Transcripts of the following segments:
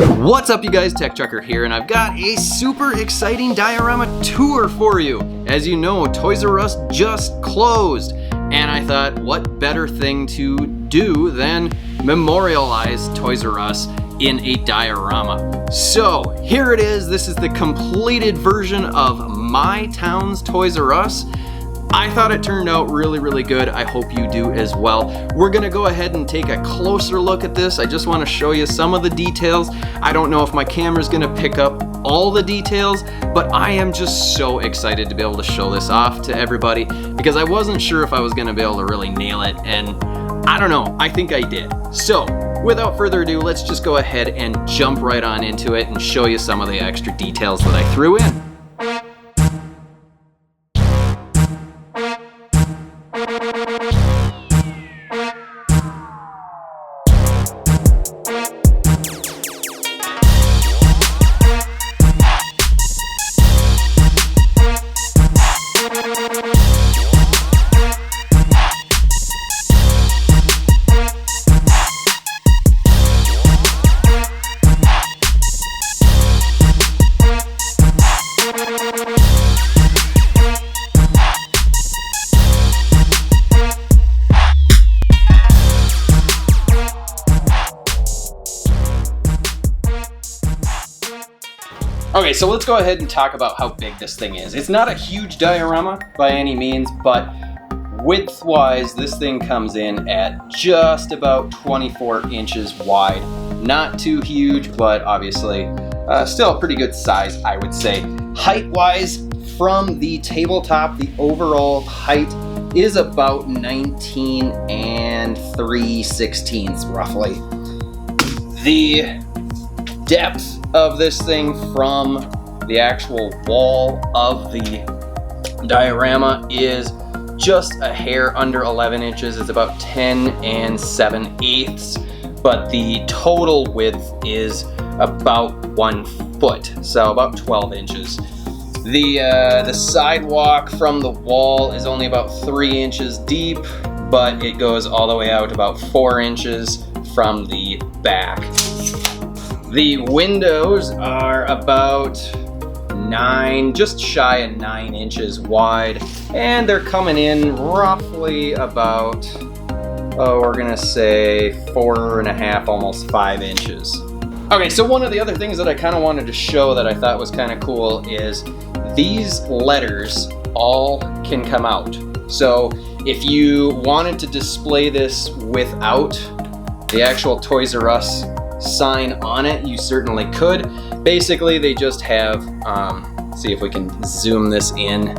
What's up, you guys? TechChucker here, and I've got a super exciting diorama tour for you. As you know, Toys R Us just closed, and I thought, what better thing to do than memorialize Toys R Us in a diorama. So here it is. This is the completed version of my town's Toys R Us. I thought it turned out really good. I hope you do as well. We're gonna go ahead and take a closer look at this. I just wanna show you some of the details. I don't know if my camera's gonna pick up all the details, but I am just so excited to be able to show this off to everybody because I wasn't sure if I was gonna be able to really nail it, and I don't know, I think I did. So without further ado, let's just go ahead and jump right on into it and show you some of the extra details that I threw in. Okay, so let's go ahead and talk about how big this thing is. It's not a huge diorama by any means, but width-wise, this thing comes in at just about 24 inches wide. Not too huge, but obviously still a pretty good size, I would say. Height-wise, from the tabletop, the overall height is about 19 and 3/16 roughly. The depth of this thing from the actual wall of the diorama is just a hair under 11 inches. It's about 10 and 7/8, but the total width is about 1 foot, so about 12 inches. The sidewalk from the wall is only about 3 inches deep, but it goes all the way out about 4 inches from the back. The windows are about just shy of 9 inches wide, and they're coming in roughly about, we're gonna say 4.5, almost 5 inches. Okay, so one of the other things that I kind of wanted to show that I thought was kind of cool is these letters all can come out. So if you wanted to display this without the actual Toys R Us sign on it, you certainly could. Basically, they just have, see if we can zoom this in.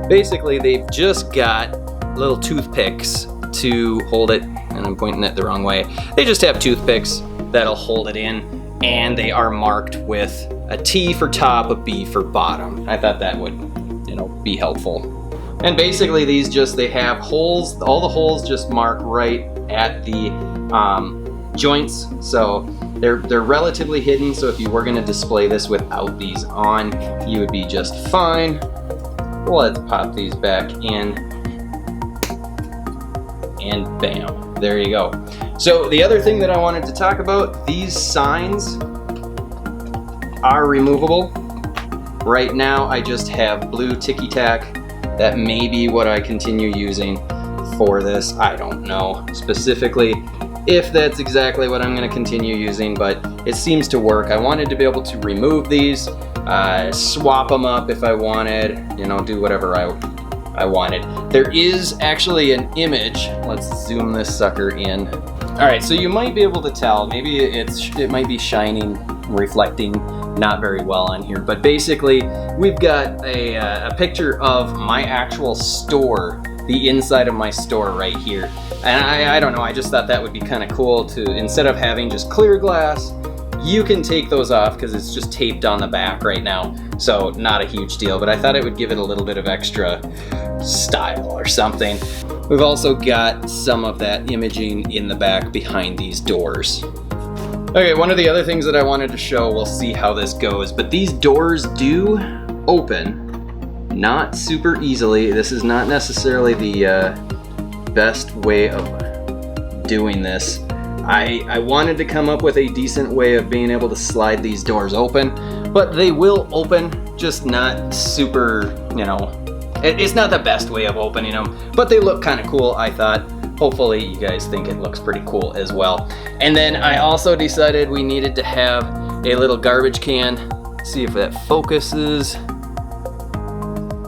Basically, they've just got little toothpicks to hold it, and I'm pointing it the wrong way. They just have toothpicks that'll hold it in, and they are marked with a T for top, a B for bottom. I thought that would, be helpful. And basically, they have holes. All the holes just mark right at the joints, so they're relatively hidden, so if you were going to display this without these on, you would be just fine. Let's pop these back in, and bam, there you go. So the other thing that I wanted to talk about, these signs are removable. Right now I just have blue ticky tack. That may be what I continue using for this. I don't know specifically if that's exactly what I'm going to continue using, but it seems to work. I wanted to be able to remove these, swap them up if I wanted, do whatever I wanted. There is actually an image. Let's zoom this sucker in. All right, so you might be able to tell, maybe it might be shining, reflecting not very well on here, but basically we've got a picture of my actual store, the inside of my store right here. And I don't know, I just thought that would be kind of cool to, instead of having just clear glass, you can take those off because it's just taped on the back right now. So not a huge deal, but I thought it would give it a little bit of extra style or something. We've also got some of that imaging in the back behind these doors. Okay, one of the other things that I wanted to show, we'll see how this goes, but these doors do open not super easily. This is not necessarily the best way of doing this. I wanted to come up with a decent way of being able to slide these doors open, but they will open, just not super, you know, it's not the best way of opening them, but they look kind of cool, I thought. Hopefully you guys think it looks pretty cool as well. And then I also decided we needed to have a little garbage can. See if that focuses.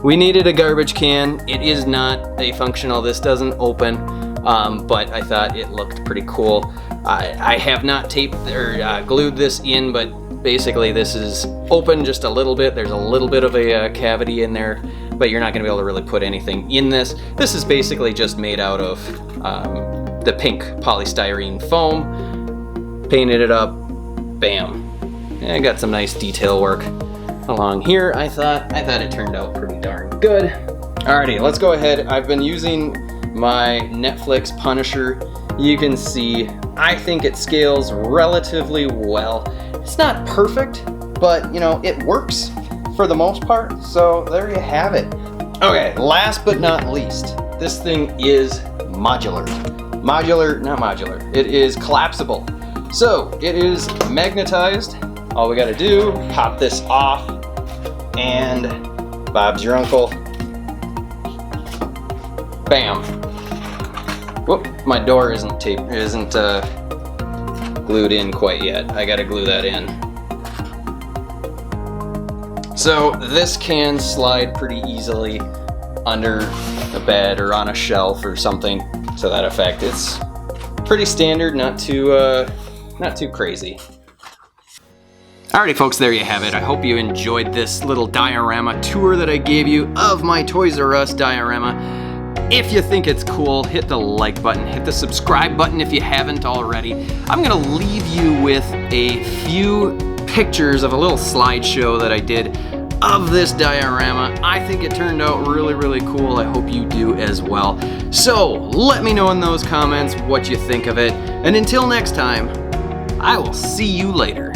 We needed a garbage can. It is not a functional, this doesn't open, but I thought it looked pretty cool. I have not taped or glued this in, but basically this is open just a little bit. There's a little bit of a cavity in there, but you're not gonna be able to really put anything in this. This is basically just made out of the pink polystyrene foam. Painted it up, bam. And I got some nice detail work along here. I thought it turned out pretty darn good. Alrighty, let's go ahead. I've been using my Netflix Punisher. You can see, I think it scales relatively well. It's not perfect, but you know, it works for the most part. So there you have it. Okay, last but not least, this thing is modular. Not modular. It is collapsible. So it is magnetized. All we gotta do, pop this off, and Bob's your uncle. Bam. Whoop, my door isn't glued in quite yet. I gotta glue that in. So this can slide pretty easily under the bed or on a shelf or something to that effect. It's pretty standard, not too crazy. Alrighty folks, there you have it. I hope you enjoyed this little diorama tour that I gave you of my Toys R Us diorama. If you think it's cool, hit the like button, hit the subscribe button if you haven't already. I'm gonna leave you with a few pictures of a little slideshow that I did of this diorama. I think it turned out really, really cool. I hope you do as well. So let me know in those comments what you think of it. And until next time, I will see you later.